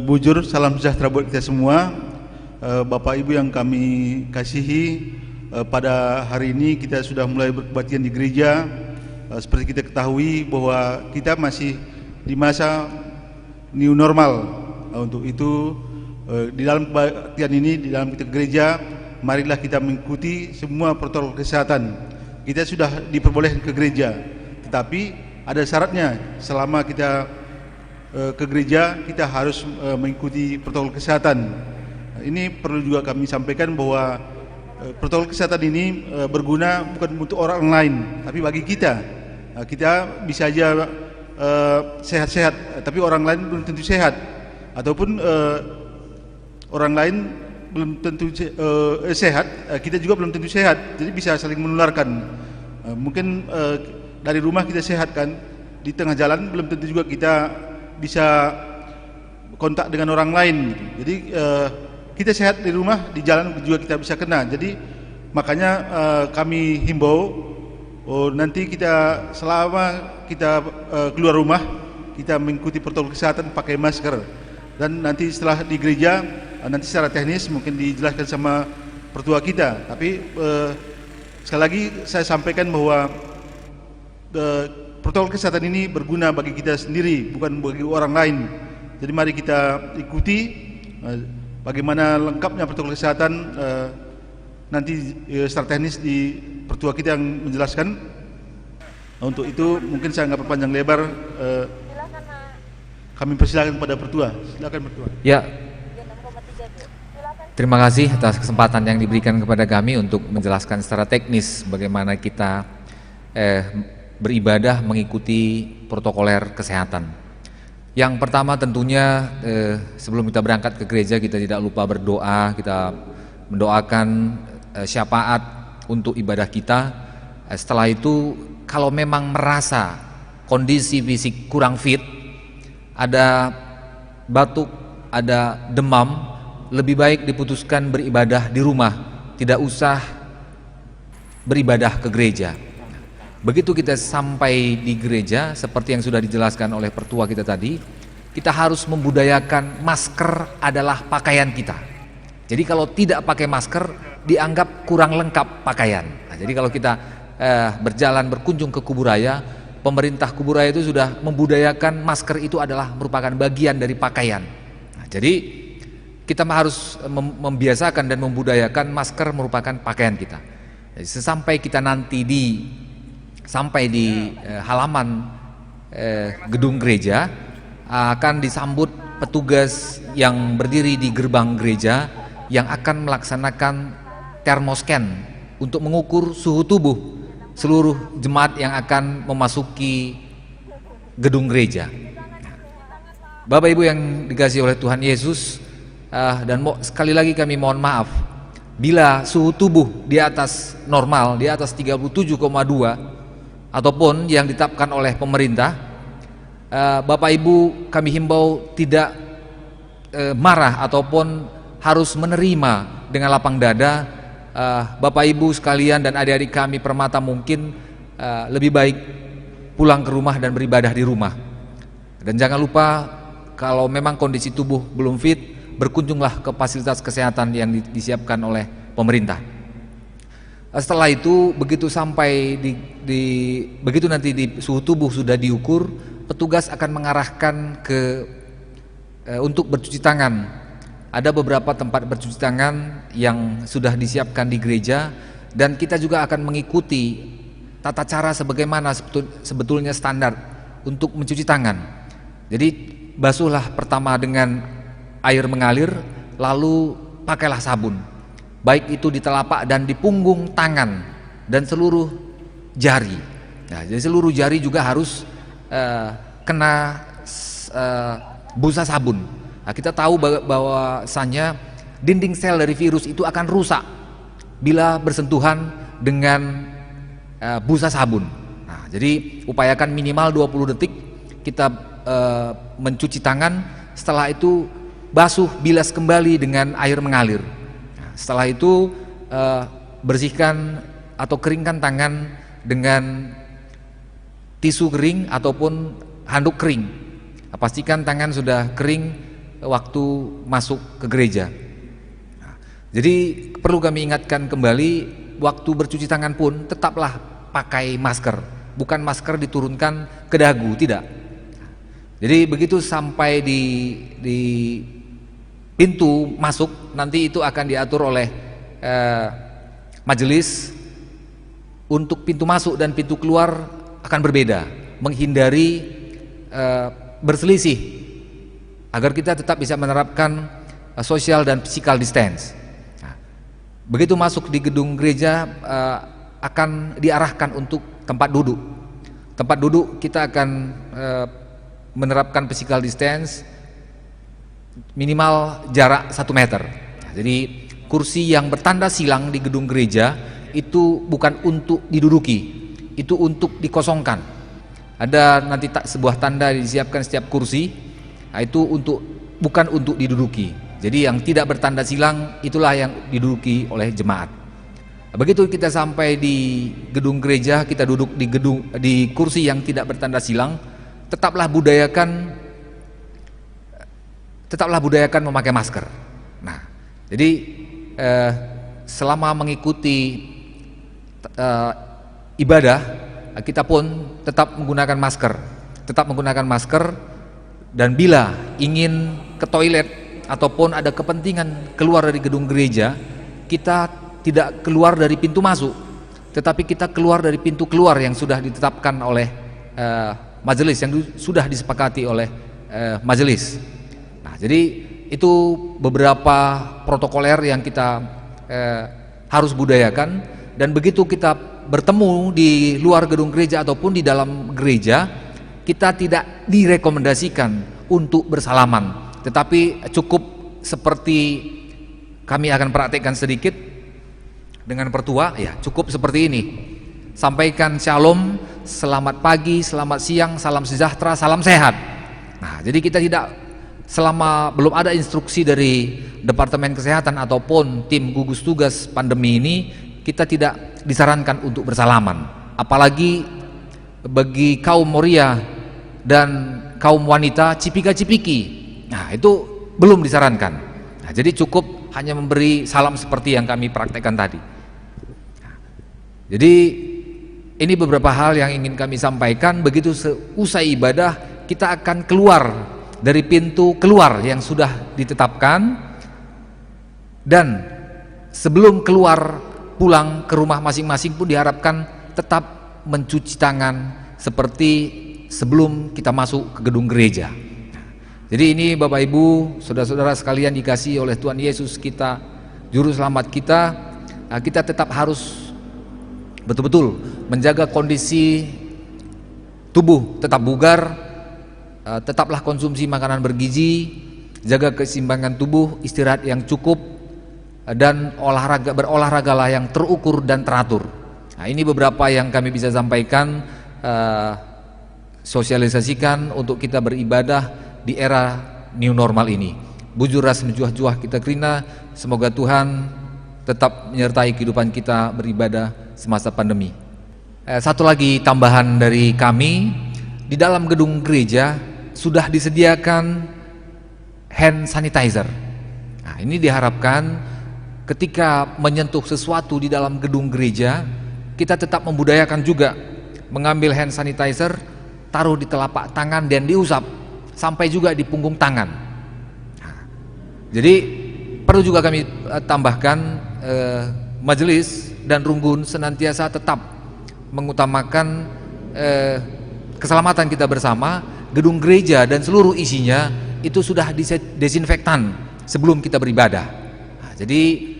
Bujur, salam sejahtera buat kita semua. Bapak Ibu yang kami kasihi, pada hari ini kita sudah mulai berkebaktian di gereja. Seperti kita ketahui bahwa kita masih di masa new normal. Untuk itu, di dalam kebaktian ini, di dalam kita gereja, marilah kita mengikuti semua protokol kesehatan. Kita sudah diperbolehkan ke gereja, tetapi ada syaratnya. Selama kita ke gereja, kita harus mengikuti protokol kesehatan. Ini perlu juga kami sampaikan bahwa protokol kesehatan ini berguna bukan untuk orang lain, tapi bagi kita. Kita bisa aja sehat-sehat, tapi orang lain belum tentu sehat, ataupun orang lain belum tentu sehat, kita juga belum tentu sehat. Jadi bisa saling menularkan. Mungkin dari rumah kita sehat kan, di tengah jalan belum tentu juga kita bisa kontak dengan orang lain. Jadi kita sehat di rumah, di jalan juga kita bisa kena. Jadi makanya kami himbau, nanti kita selama kita keluar rumah, kita mengikuti protokol kesehatan, pakai masker. Dan nanti setelah di gereja, nanti secara teknis mungkin dijelaskan sama pertua kita. Tapi sekali lagi saya sampaikan bahwa protokol kesehatan ini berguna bagi kita sendiri, bukan bagi orang lain. Jadi mari kita ikuti bagaimana lengkapnya protokol kesehatan. Nanti secara teknis di pertua kita yang menjelaskan. Untuk itu mungkin saya nggak perpanjang lebar. Kami persilakan pada pertua. Silakan pertua. Ya. Terima kasih atas kesempatan yang diberikan kepada kami untuk menjelaskan secara teknis bagaimana kita beribadah mengikuti protokoler kesehatan. Yang pertama tentunya sebelum kita berangkat ke gereja, kita tidak lupa berdoa. Kita mendoakan syafaat untuk ibadah kita. Setelah itu kalau memang merasa kondisi fisik kurang fit, ada batuk, ada demam, lebih baik diputuskan beribadah di rumah, tidak usah beribadah ke gereja. Begitu kita sampai di gereja, seperti yang sudah dijelaskan oleh pertua kita tadi, kita harus membudayakan masker adalah pakaian kita. Jadi kalau tidak pakai masker, dianggap kurang lengkap pakaian. Nah, jadi kalau kita berjalan berkunjung ke Kuburaya, pemerintah Kuburaya itu sudah membudayakan masker itu adalah merupakan bagian dari pakaian. Nah, jadi kita harus membiasakan dan membudayakan masker merupakan pakaian kita. Jadi sesampai kita nanti sampai di halaman gedung gereja, akan disambut petugas yang berdiri di gerbang gereja yang akan melaksanakan termoscan untuk mengukur suhu tubuh seluruh jemaat yang akan memasuki gedung gereja. Bapak Ibu yang dikasihi oleh Tuhan Yesus, dan sekali lagi kami mohon maaf bila suhu tubuh di atas normal, di atas 37,2 ataupun yang ditetapkan oleh pemerintah, Bapak Ibu kami himbau tidak marah ataupun harus menerima dengan lapang dada. Bapak Ibu sekalian dan adik-adik kami permata mungkin lebih baik pulang ke rumah dan beribadah di rumah. Dan jangan lupa kalau memang kondisi tubuh belum fit, berkunjunglah ke fasilitas kesehatan yang disiapkan oleh pemerintah. Setelah itu begitu sampai begitu nanti di suhu tubuh sudah diukur, petugas akan mengarahkan untuk bercuci tangan. Ada beberapa tempat bercuci tangan yang sudah disiapkan di gereja, dan kita juga akan mengikuti tata cara sebagaimana sebetulnya standar untuk mencuci tangan. Jadi basuhlah pertama dengan air mengalir, lalu pakailah sabun, baik itu di telapak dan di punggung tangan dan seluruh jari. Nah, jadi seluruh jari juga harus kena busa sabun. Nah, kita tahu bahwasanya dinding sel dari virus itu akan rusak bila bersentuhan dengan busa sabun. Nah, jadi upayakan minimal 20 detik kita mencuci tangan. Setelah itu basuh, bilas kembali dengan air mengalir. Nah, setelah itu bersihkan atau keringkan tangan dengan tisu kering ataupun handuk kering. Pastikan tangan sudah kering waktu masuk ke gereja. Nah, jadi perlu kami ingatkan kembali, waktu bercuci tangan pun tetaplah pakai masker, bukan masker diturunkan ke dagu, tidak. Jadi begitu sampai di pintu masuk, nanti itu akan diatur oleh majelis. Untuk pintu masuk dan pintu keluar akan berbeda, menghindari berselisih agar kita tetap bisa menerapkan social dan physical distance. Nah, begitu masuk di gedung gereja akan diarahkan untuk tempat duduk. Tempat duduk kita akan menerapkan physical distance minimal jarak 1 meter. Nah, jadi kursi yang bertanda silang di gedung gereja itu bukan untuk diduduki, itu untuk dikosongkan. Ada nanti sebuah tanda disiapkan setiap kursi, nah itu bukan untuk diduduki. Jadi yang tidak bertanda silang itulah yang diduduki oleh jemaat. Begitu kita sampai di gedung gereja, kita duduk di kursi yang tidak bertanda silang, tetaplah budayakan memakai masker. Nah, jadi selama mengikuti ibadah, kita pun tetap menggunakan masker, dan bila ingin ke toilet ataupun ada kepentingan keluar dari gedung gereja, kita tidak keluar dari pintu masuk, tetapi kita keluar dari pintu keluar yang sudah ditetapkan oleh majelis, yang sudah disepakati oleh majelis. Nah, jadi itu beberapa protokoler yang kita harus budayakan. Dan begitu kita bertemu di luar gedung gereja ataupun di dalam gereja, kita tidak direkomendasikan untuk bersalaman, tetapi cukup seperti kami akan praktekkan sedikit dengan pertua, ya cukup seperti ini. Sampaikan shalom, selamat pagi, selamat siang, salam sejahtera, salam sehat. Nah, jadi kita tidak, selama belum ada instruksi dari Departemen Kesehatan ataupun tim gugus tugas pandemi ini, kita tidak disarankan untuk bersalaman, apalagi bagi kaum Moria dan kaum wanita cipika-cipiki. Nah, itu belum disarankan. Nah, jadi cukup hanya memberi salam seperti yang kami praktekkan tadi. Nah, jadi ini beberapa hal yang ingin kami sampaikan. Begitu seusai ibadah, kita akan keluar dari pintu keluar yang sudah ditetapkan, dan sebelum keluar pulang ke rumah masing-masing pun diharapkan tetap mencuci tangan seperti sebelum kita masuk ke gedung gereja. Jadi ini Bapak Ibu, saudara-saudara sekalian dikasihi oleh Tuhan Yesus kita, Juru Selamat kita, kita tetap harus betul-betul menjaga kondisi tubuh tetap bugar, tetaplah konsumsi makanan bergizi, jaga keseimbangan tubuh, istirahat yang cukup, dan berolahragalah yang terukur dan teratur. Nah, ini beberapa yang kami bisa sampaikan, sosialisasikan untuk kita beribadah di era new normal ini. Bujur ras menjuah-juah kita kerina, semoga Tuhan tetap menyertai kehidupan kita beribadah semasa pandemi. Satu lagi tambahan dari kami, di dalam gedung gereja sudah disediakan hand sanitizer. Nah, ini diharapkan ketika menyentuh sesuatu di dalam gedung gereja, kita tetap membudayakan juga mengambil hand sanitizer, taruh di telapak tangan dan diusap sampai juga di punggung tangan. Nah, jadi perlu juga kami tambahkan, majelis dan runggun senantiasa tetap mengutamakan keselamatan kita bersama. Gedung gereja dan seluruh isinya itu sudah disinfektan sebelum kita beribadah. Nah, jadi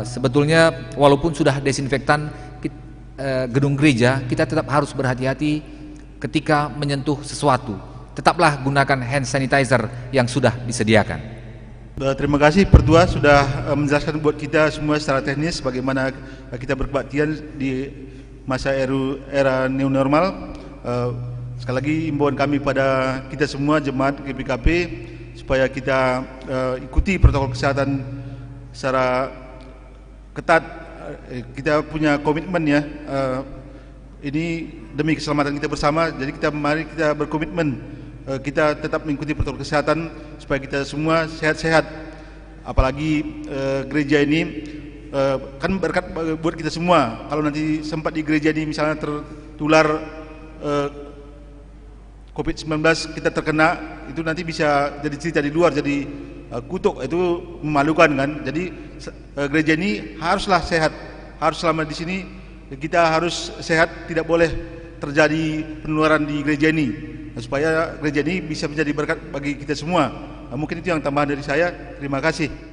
sebetulnya walaupun sudah desinfektan gedung gereja, kita tetap harus berhati-hati ketika menyentuh sesuatu. Tetaplah gunakan hand sanitizer yang sudah disediakan. Terima kasih Pertua sudah menjelaskan buat kita semua secara teknis bagaimana kita berbaktian di masa era new normal. Sekali lagi imbauan kami pada kita semua jemaat GPKP supaya kita ikuti protokol kesehatan secara ketat. Kita punya komitmen ya, ini demi keselamatan kita bersama. Jadi mari kita berkomitmen kita tetap mengikuti protokol kesehatan supaya kita semua sehat-sehat. Apalagi gereja ini kan berkat buat kita semua. Kalau nanti sempat di gereja ini misalnya tertular COVID-19, kita terkena, itu nanti bisa jadi cerita di luar, jadi kutuk, itu memalukan kan. Jadi gereja ini haruslah sehat, harus selama di sini kita harus sehat, tidak boleh terjadi penularan di gereja ini, supaya gereja ini bisa menjadi berkat bagi kita semua. Mungkin itu yang tambahan dari saya. Terima kasih.